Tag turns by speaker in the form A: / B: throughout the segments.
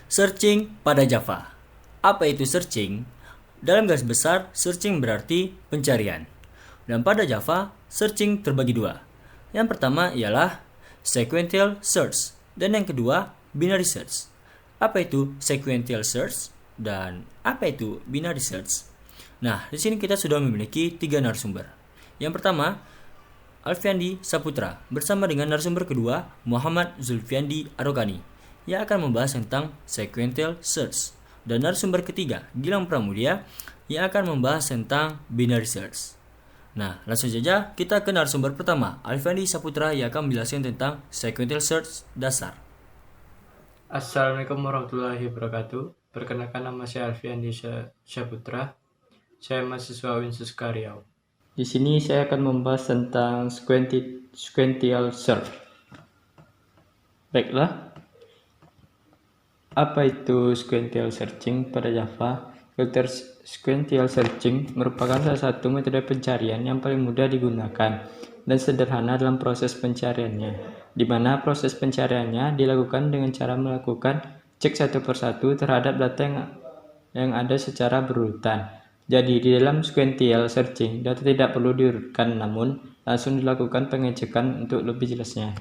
A: Searching pada Java. Apa itu searching? Dalam garis besar, searching berarti pencarian. Dan pada Java, searching terbagi dua. Yang pertama ialah sequential search, dan yang kedua binary search. Apa itu sequential search dan apa itu binary search? Nah, di sini kita sudah memiliki 3 narasumber. Yang pertama, Alfiandi Saputra bersama dengan narasumber kedua Muhammad Zulfiandi Arogani yang akan membahas tentang sequential search, dan narasumber ketiga Gilang Pramudia yang akan membahas tentang binary search. Nah, langsung saja kita ke narasumber pertama, Alfiandi Saputra yang akan menjelaskan tentang sequential search dasar.
B: Assalamualaikum warahmatullahi wabarakatuh. Perkenalkan, nama saya Alfiandi Saputra. Saya mahasiswa Winsus Riau. Di sini saya akan membahas tentang sequential search. Baiklah, apa itu sequential searching pada Java? Filter sequential searching merupakan salah satu metode pencarian yang paling mudah digunakan dan sederhana dalam proses pencariannya, di mana proses pencariannya dilakukan dengan cara melakukan cek satu persatu terhadap data yang ada secara berurutan. Jadi di dalam sequential searching, data tidak perlu diurutkan, namun langsung dilakukan pengecekan untuk lebih jelasnya.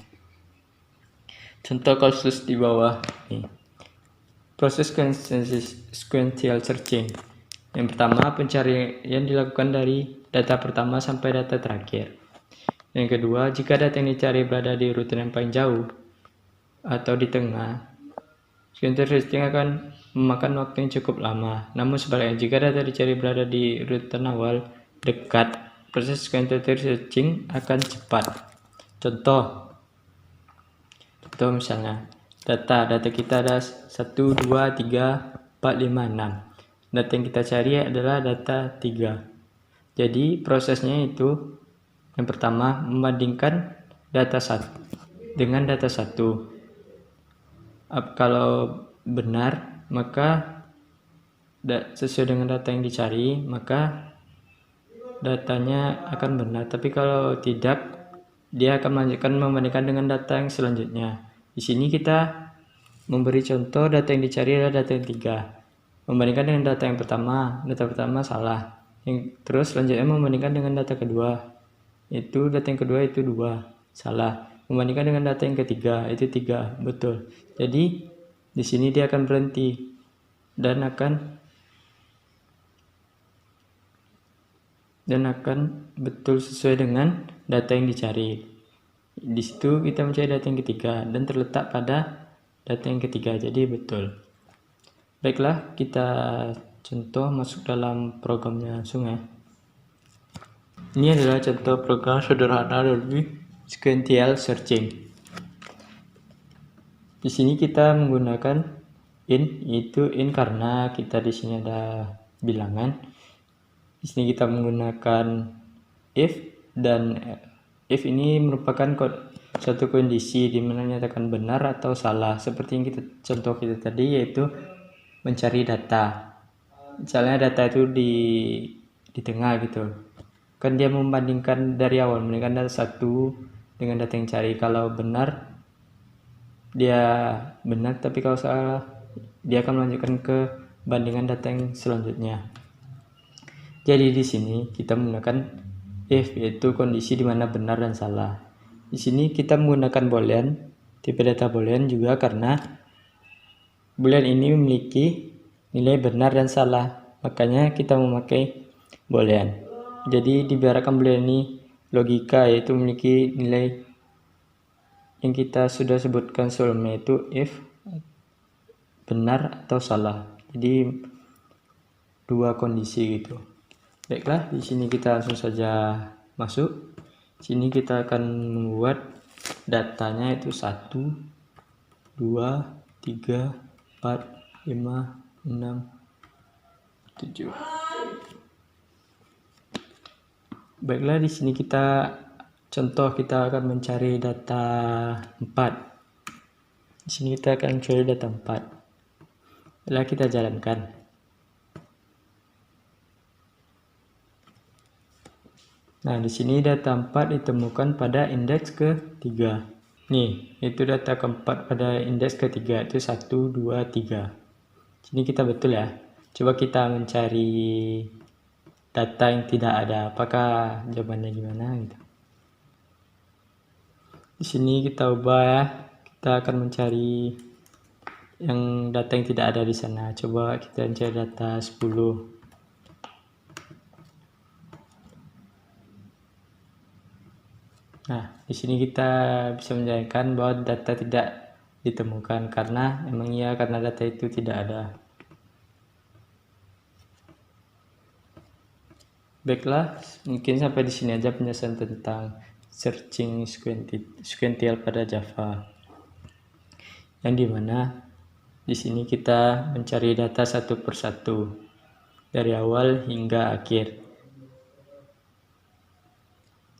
B: Contoh kasus di bawah nih. Proses sequential searching. Yang pertama, pencarian dilakukan dari data pertama sampai data terakhir. Yang kedua, jika data yang dicari berada di urutan yang paling jauh atau di tengah, sequential searching akan memakan waktu yang cukup lama. Namun sebaliknya, jika data dicari berada di urutan awal dekat, proses sequential searching akan cepat. Contoh misalnya, data kita ada 1, 2, 3, 4, 5, 6. Data yang kita cari adalah data 3. Jadi prosesnya itu, yang pertama, membandingkan data 1 dengan data 1. Kalau benar, maka sesuai dengan data yang dicari, maka datanya akan benar. Tapi kalau tidak, dia akan melanjutkan membandingkan dengan data yang selanjutnya. Di sini kita memberi contoh data yang dicari adalah data yang 3. Membandingkan dengan data yang pertama, data pertama salah. Terus selanjutnya membandingkan dengan data kedua. Data yang kedua itu 2, salah. Membandingkan dengan data yang ketiga, itu 3, betul. Jadi di sini dia akan berhenti dan akan betul sesuai dengan data yang dicari. Di situ kita mencari data yang ketiga dan terletak pada data yang ketiga, jadi betul. Baiklah, kita contoh masuk dalam programnya langsung ya. Ini adalah contoh program sederhana dari sequential searching. Di sini kita menggunakan in karena kita di sini ada bilangan. Di sini kita menggunakan if, dan if ini merupakan suatu kondisi di mana menyatakan benar atau salah, seperti yang contoh kita tadi, yaitu mencari data. Misalnya data itu di tengah gitu, kan dia membandingkan dari awal, membandingkan data 1 dengan data yang cari. Kalau benar, dia benar, tapi kalau salah, dia akan melanjutkan ke bandingan data yang selanjutnya. Jadi di sini kita menggunakan if, yaitu kondisi di mana benar dan salah. Di sini kita menggunakan boolean, tipe data boolean juga karena boolean ini memiliki nilai benar dan salah, makanya kita memakai boolean. Jadi dibiarkan boolean ini logika, yaitu memiliki nilai yang kita sudah sebutkan sebelumnya, yaitu if, benar atau salah. Jadi 2 kondisi gitu. Baiklah, di sini kita langsung saja masuk. Sini kita akan membuat datanya itu 1, 2, 3, 4, 5, 6, 7. Baiklah, di sini kita akan mencari data 4. Di sini kita akan mencari data 4. Baiklah, kita jalankan. Nah, di sini data 4 ditemukan pada indeks ke-3. Nih, itu data keempat pada indeks ketiga, itu 1, 2, 3. Sini kita betul ya. Coba kita mencari data yang tidak ada. Apakah jawabannya gimana gitu. Di sini kita ubah ya. Kita akan mencari yang data yang tidak ada di sana. Coba kita cari data 10. Nah, di sini kita bisa menjelaskan bahwa data tidak ditemukan karena karena data itu tidak ada. Baiklah, mungkin sampai di sini aja penjelasan tentang searching sequential pada Java. Yang dimana di sini kita mencari data satu persatu dari awal hingga akhir.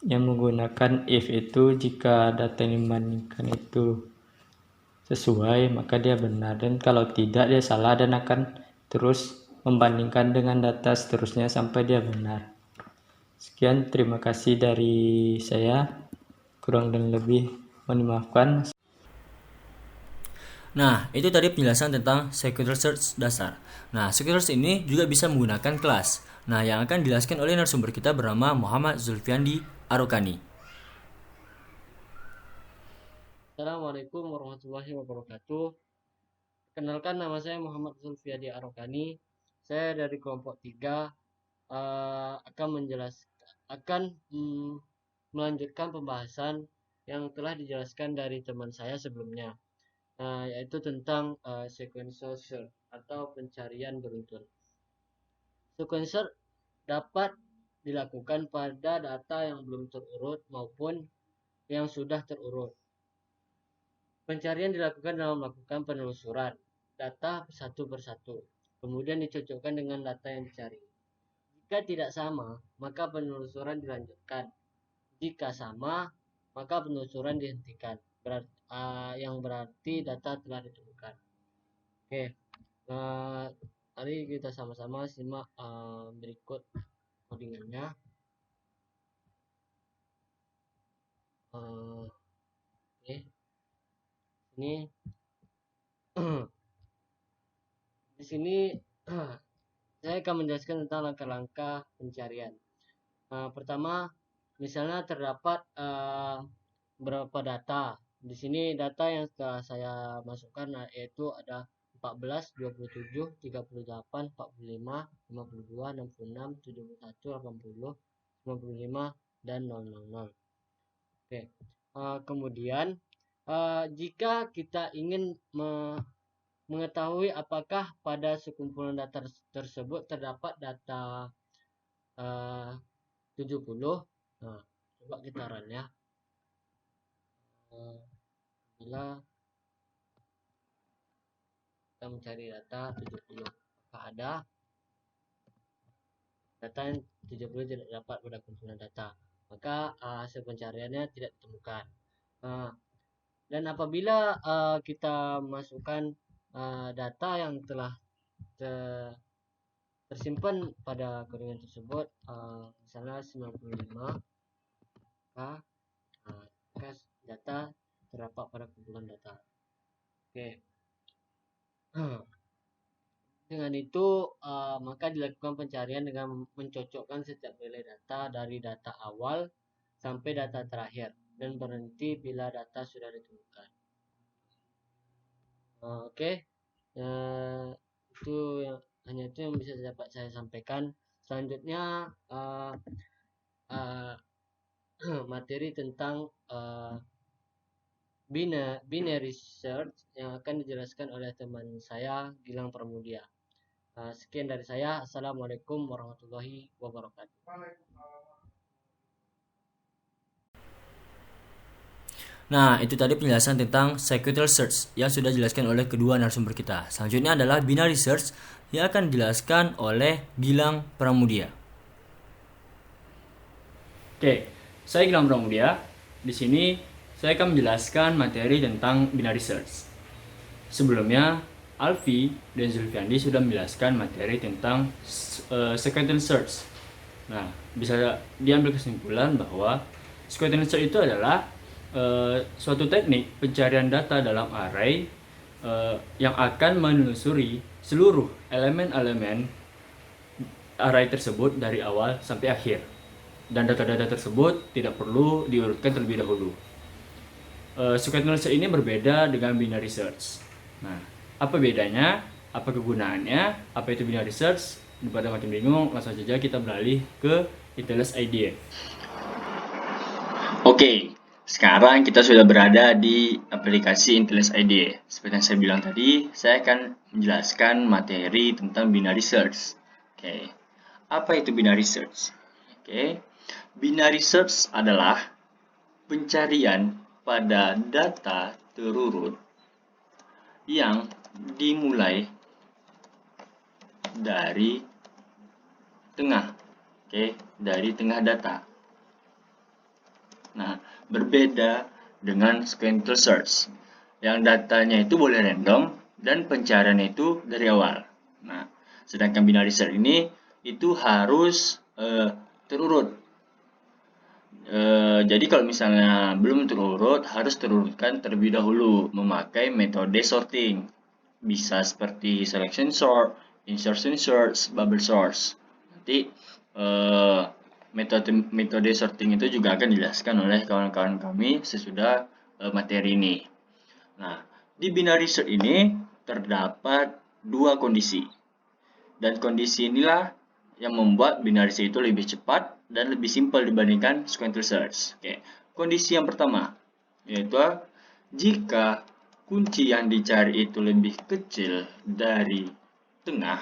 B: Yang menggunakan if itu jika data yang dibandingkan itu sesuai maka dia benar, dan kalau tidak dia salah dan akan terus membandingkan dengan data seterusnya sampai dia benar. Sekian, terima kasih dari saya, kurang dan lebih mohon dimaafkan.
A: Nah, itu tadi penjelasan tentang sequential search dasar. Nah, sequential search ini juga bisa menggunakan kelas. Nah, yang akan dijelaskan oleh narasumber kita bernama Muhammad Zulfiandi Arokani.
C: Assalamualaikum warahmatullahi wabarakatuh. Kenalkan, nama saya Muhammad Zulfiandi Arokani. Saya dari kelompok 3 akan melanjutkan pembahasan yang telah dijelaskan dari teman saya sebelumnya, yaitu tentang sequential search atau pencarian beruntun. Sequential dapat dilakukan pada data yang belum terurut maupun yang sudah terurut. Pencarian dilakukan dalam melakukan penelusuran data satu persatu, kemudian dicocokkan dengan data yang dicari. Jika tidak sama, maka penelusuran dilanjutkan. Jika sama, maka penelusuran dihentikan. Yang berarti data telah ditemukan. Oke, mari kita sama-sama simak berikut codingannya. Oke, ini di sini saya akan menjelaskan tentang langkah-langkah pencarian. Pertama, misalnya terdapat beberapa data. Di sini data yang telah saya masukkan yaitu ada 14, 27, 38, 45, 52, 66, 71, 80, 95, dan 000. Oke. Kemudian jika kita ingin mengetahui apakah pada sekumpulan data tersebut terdapat data 70. Nah, coba kita run ya. Bila kita mencari data 70, apakah ada data yang 70 tidak dapat pada kumpulan data, maka hasil pencariannya tidak ditemukan. Dan apabila kita masukkan data yang telah tersimpan pada codingan tersebut, misalnya 95, maka data terdapat pada kumpulan data. Oke. Dengan itu maka dilakukan pencarian dengan mencocokkan setiap nilai data dari data awal sampai data terakhir dan berhenti bila data sudah ditemukan. Oke. Hanya itu yang bisa dapat saya sampaikan. Selanjutnya materi tentang binary search yang akan dijelaskan oleh teman saya Gilang Pramudia. Sekian dari saya. Assalamualaikum warahmatullahi wabarakatuh.
A: Nah, itu tadi penjelasan tentang sequential search yang sudah dijelaskan oleh kedua narasumber kita. Selanjutnya adalah binary search yang akan dijelaskan oleh Gilang Pramudia. Oke, saya Gilang Pramudia. Di sini saya akan menjelaskan materi tentang binary search. Sebelumnya, Alfi dan Zulfiandi sudah menjelaskan materi tentang sequential search. Nah, bisa diambil kesimpulan bahwa sequential search itu adalah suatu teknik pencarian data dalam array yang akan menelusuri seluruh elemen-elemen array tersebut dari awal sampai akhir, dan data-data tersebut tidak perlu diurutkan terlebih dahulu. Sequential search ini berbeda dengan binary search. Nah, apa bedanya? Apa kegunaannya? Apa itu binary search? Daripada makin bingung, langsung saja kita beralih ke Intellis IDEA. Oke, sekarang kita sudah berada di aplikasi Intellis IDEA. Seperti yang saya bilang tadi, saya akan menjelaskan materi tentang binary search. Oke, apa itu binary search? Oke, binary search adalah pencarian pada data terurut yang dimulai dari tengah, dari tengah data. Nah, berbeda dengan sequential search, yang datanya itu boleh random dan pencariannya itu dari awal. Nah, sedangkan binary search ini itu harus terurut. Jadi kalau misalnya belum terurut, harus terurutkan terlebih dahulu memakai metode sorting. Bisa seperti selection sort, insertion search, bubble source. Nanti metode sorting itu juga akan dijelaskan oleh kawan-kawan kami sesudah materi ini. Nah, di binary search ini terdapat dua kondisi. Dan kondisi inilah yang membuat binary search itu lebih cepat dan lebih simpel dibandingkan sequential search. Oke. Kondisi yang pertama yaitu jika kunci yang dicari itu lebih kecil dari tengah,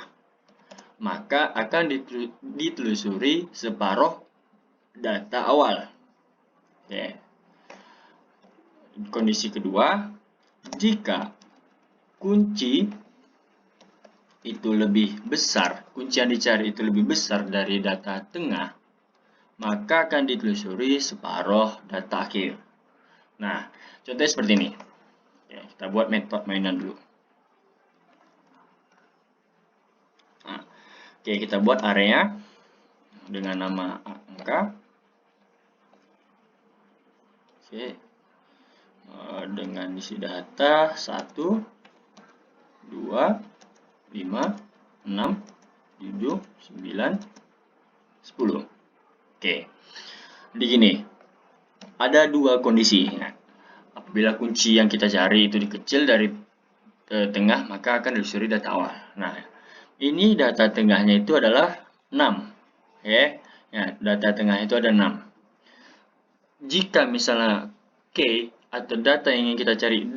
A: maka akan ditelusuri separuh data awal. Oke. Kondisi kedua, jika kunci itu lebih besar, kunci yang dicari itu lebih besar dari data tengah, maka akan ditelusuri separuh data akhir. Nah, contohnya seperti ini. Oke, kita buat metode mainan dulu. Nah, oke, kita buat area dengan nama angka. Oke, dengan isi data 1, 2, 5, 6, 7, 9, 10. Oke, jadi gini, ada dua kondisi. Nah, apabila kunci yang kita cari itu kecil dari tengah, maka akan ditelusuri data awal. Nah, ini data tengahnya itu adalah 6. Oke, ya, data tengah itu ada 6. Jika misalnya K atau data yang ingin kita cari 2,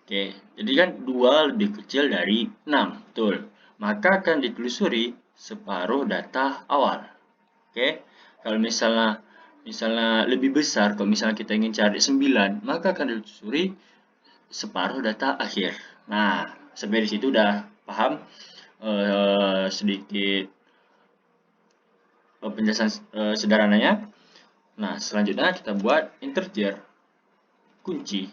A: oke, jadi kan 2 lebih kecil dari 6, betul. Maka akan ditelusuri separuh data awal. Oke, kalau misalnya lebih besar, kalau misalnya kita ingin cari 9, maka akan ditelusuri separuh data akhir. Nah, sampai di situ udah paham sedikit penjelasan sederhananya. Nah, selanjutnya kita buat integer kunci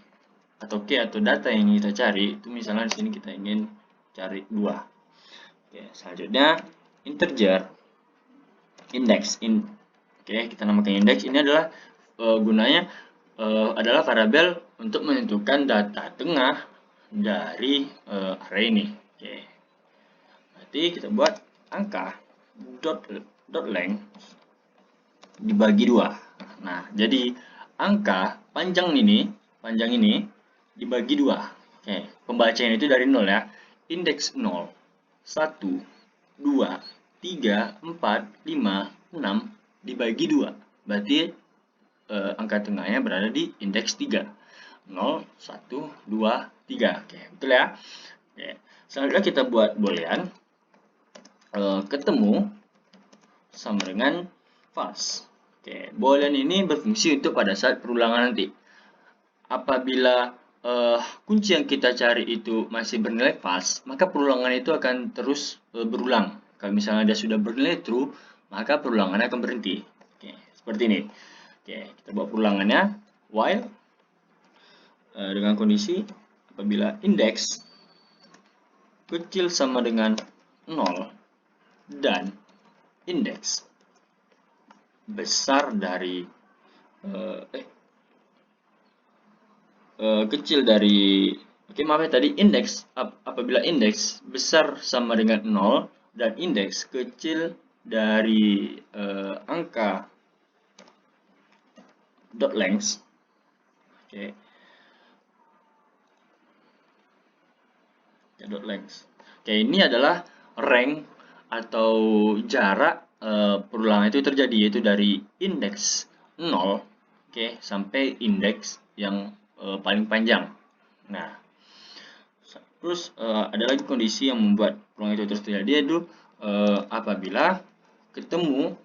A: atau key atau data yang ingin kita cari. Itu misalnya di sini kita ingin cari 2. Oke, selanjutnya integer index. Oke, kita namakan index. Ini adalah gunanya adalah variabel untuk menentukan data tengah dari array ini. Oke, berarti kita buat angka dot length dibagi 2. Nah, jadi angka panjang ini dibagi 2. Oke, pembacaan itu dari 0 ya. Indeks 0, 1, 2, 3, 4, 5, 6 dibagi 2. Berarti angka tengahnya berada di indeks 3. 0, 1, 2, 3. Oke, betul ya? Oke. Selanjutnya kita buat boolean ketemu sama dengan false. Oke, boolean ini berfungsi untuk pada saat perulangan nanti. Apabila kunci yang kita cari itu masih bernilai false, maka perulangan itu akan terus berulang. Kalau misalnya dia sudah bernilai true, maka perulangannya akan berhenti. Oke, seperti ini. Oke, kita buat perulangannya. While dengan kondisi apabila indeks kecil sama dengan 0 dan indeks besar dari kecil dari maaf ya, tadi indeks apabila indeks besar sama dengan 0 dan indeks kecil dari angka dot length. Oke. Dot length. Oke, ini adalah rank atau jarak perulangan itu terjadi, yaitu dari indeks 0 sampai indeks yang paling panjang. Nah, terus ada lagi kondisi yang membuat peluang itu terus terjadi, yaitu apabila ketemu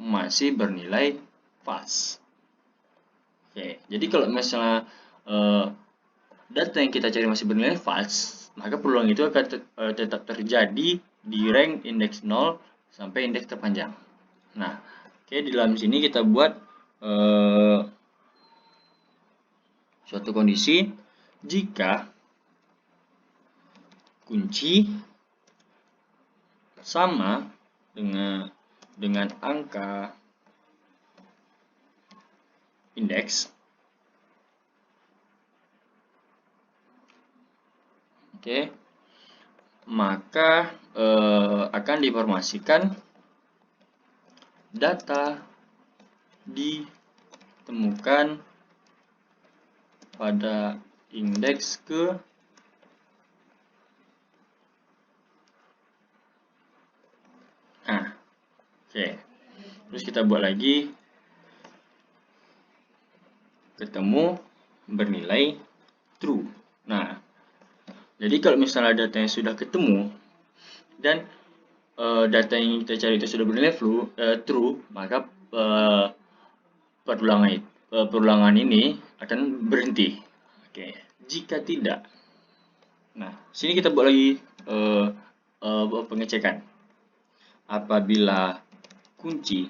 A: masih bernilai false. Oke, jadi kalau misalnya data yang kita cari masih bernilai false, maka peluang itu akan tetap terjadi di rank indeks 0 sampai indeks terpanjang. Nah, di dalam sini kita buat suatu kondisi jika kunci sama dengan angka indeks, maka akan diinformasikan data ditemukan pada indeks ke terus kita buat lagi ketemu bernilai true. Nah, jadi kalau misalnya data yang sudah ketemu dan data yang kita cari itu sudah bernilai true, maka perulangan ini akan berhenti. Jika tidak, nah sini kita buat lagi pengecekan. Apabila kunci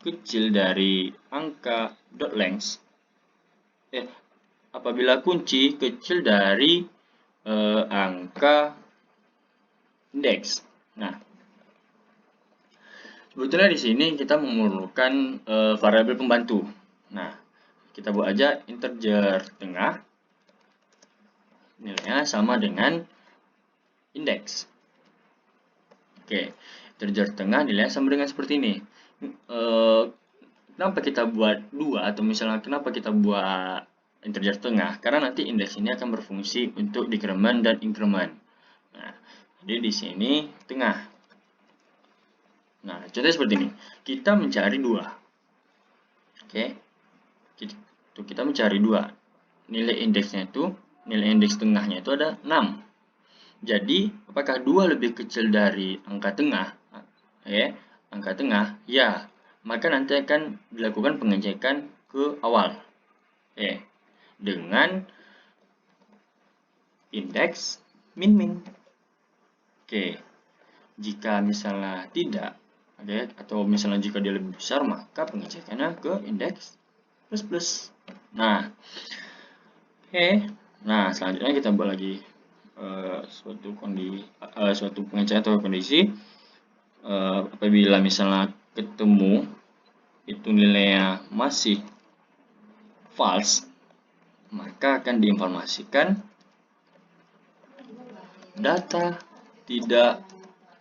A: kecil dari angka dot length, apabila kunci kecil dari angka indeks. Nah, sebetulnya di sini kita memerlukan variabel pembantu. Nah, kita buat aja integer tengah nilainya sama dengan indeks. Integer tengah nilainya sama dengan seperti ini. Kenapa kita buat 2 atau misalnya kenapa kita buat integer tengah? Karena nanti indeks ini akan berfungsi untuk decrement dan increment. Nah, jadi di sini tengah. Nah, contohnya seperti ini. Kita mencari 2. Kita mencari 2. Nilai indeksnya itu, nilai indeks tengahnya itu ada 6. Jadi, apakah 2 lebih kecil dari angka tengah? Angka tengah, ya. Maka nanti akan dilakukan pengecekan ke awal. Dengan indeks min-min. Jika misalnya tidak, atau misalnya jika dia lebih besar, maka pengecekannya ke indeks plus-plus. Nah, nah selanjutnya kita buat lagi suatu pengecekan atau kondisi apabila misalnya ketemu itu nilainya masih false, maka akan diinformasikan data tidak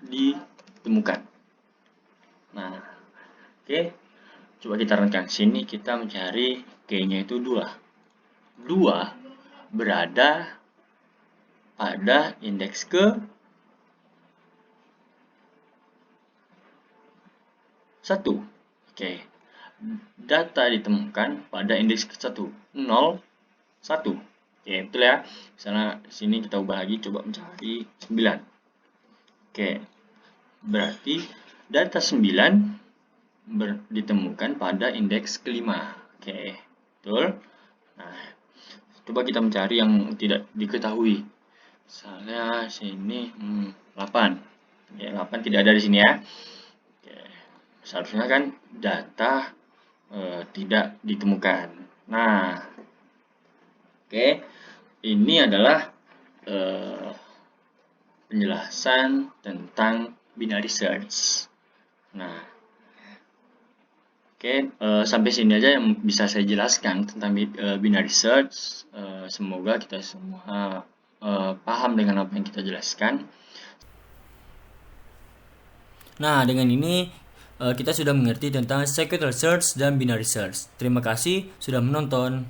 A: ditemukan. Nah, coba kita renkan. Sini kita mencari K-nya itu 2. 2 berada pada indeks ke 1. Data ditemukan pada indeks ke 1. 0, 1. Betul ya. Misalnya sini kita ubah lagi, coba mencari 9. Berarti data 9 ditemukan pada indeks ke-5. Betul. Nah, coba kita mencari yang tidak diketahui. Misalnya sini 8. 8 tidak ada di sini ya. Seharusnya kan data tidak ditemukan. Nah, ini adalah penjelasan tentang binary search. Nah, Oke, sampai sini aja yang bisa saya jelaskan tentang binary search. Semoga kita semua paham dengan apa yang kita jelaskan. Nah, dengan ini kita sudah mengerti tentang sequential search dan binary search. Terima kasih sudah menonton.